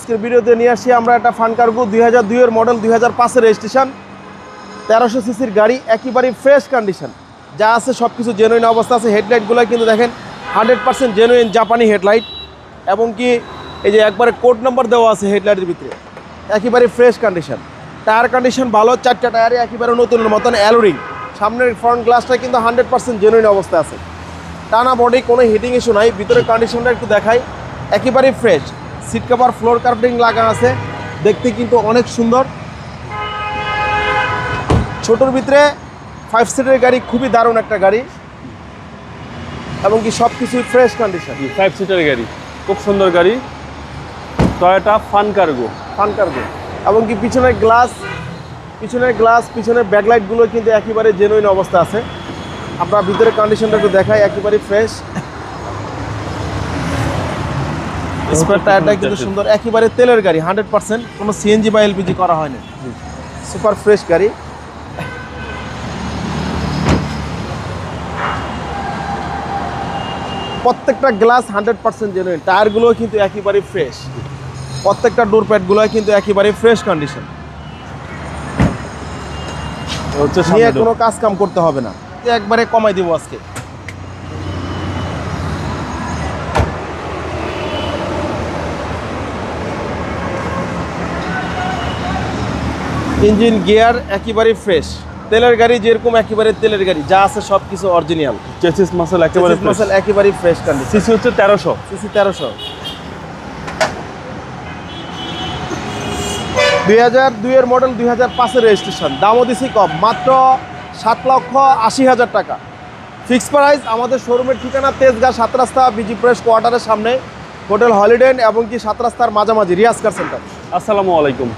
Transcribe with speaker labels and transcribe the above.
Speaker 1: আজকের ভিডিওতে নিয়ে আসি আমরা একটা ফান কার্গো 2002 এর মডেল 2005 এর রেজিস্ট্রেশন 1300 সিসির গাড়ি, একেবারে ফ্রেশ কন্ডিশন, যা আছে সব কিছু জেনুইন অবস্থা আছে। হেডলাইটগুলো কিন্তু দেখেন 100% জেনুইন জাপানি হেডলাইট, এবং কি এই যে একবারে কোড নাম্বার দেওয়া আছে হেডলাইটের ভিতরে, একেবারে ফ্রেশ কন্ডিশন। টায়ার কন্ডিশন ভালো, 4টা টায়ারে একেবারে নতুনের মতন অ্যালোরিং। সামনের ফ্রন্ট গ্লাসটা কিন্তু 100% জেনুইন অবস্থা আছে, টানা বডি, কোনো হিটিং ইস্যু নাই। ভিতরে কন্ডিশনটা একটু দেখাই, একেবারে fresh. Seat cover, floor carpeting লাগানো আছে, দেখতে কিন্তু অনেক সুন্দর। ছোটোর ভিতরে 5 সিটের গাড়ি, খুবই দারুণ একটা গাড়ি, এবং কি সব কিছুই ফ্রেশ কন্ডিশন।
Speaker 2: 5 সিটের গাড়ি, খুব সুন্দর গাড়ি, টয়োটা ফান কার্গো।
Speaker 1: এবং কি পিছনের গ্লাস, পিছনের ব্যাকলাইটগুলো কিন্তু একেবারে জেনুইন অবস্থা আছে। আপনার ভিতরে কন্ডিশনটা একটু দেখাই, একেবারে ফ্রেশ। স্পেয়ার টায়ারটা কিন্তু সুন্দর, একেবারে তেলের গাড়ি, 100%, কোনো সিএনজি বা এলপিজি করা হয়নি। সুপার ফ্রেশ গাড়ি। প্রত্যেকটা গ্লাস 100% জেনুইন, টায়ারগুলোও কিন্তু একেবারে ফ্রেশ, প্রত্যেকটা ডোর প্যাডগুলো কিন্তু একেবারে ফ্রেশ কন্ডিশন, নিয়ে কোনো কাজ কাম করতে হবে না। একবারে কমাই দিব আজকে। ইঞ্জিন, গিয়ার একেবারে ফ্রেশ, তেলের গাড়ি যেরকম একেবারে তেলের গাড়ি, যা আছে সব কিছু অরিজিনাল।
Speaker 2: চেসিস মাসেল
Speaker 1: একেবারে ফ্রেশ কন্ডিশন।
Speaker 2: সিসি হচ্ছে 1300,
Speaker 1: সিসি 1300। 2002 এর মডেল, 2005 এর রেজিস্ট্রেশন। দামও দিছি কম, মাত্র 7,80,000 টাকা ফিক্স প্রাইস। আমাদের শোরুমের ঠিকানা তেজগাঁ 7 রাস্তা বিজি প্রেস কোয়ার্টারের সামনে, হোটেল হলিডে, এবং কি 7 রাস্তার মাঝামাঝি রিয়াজ কার সেন্টার।
Speaker 2: আসসালামু আলাইকুম।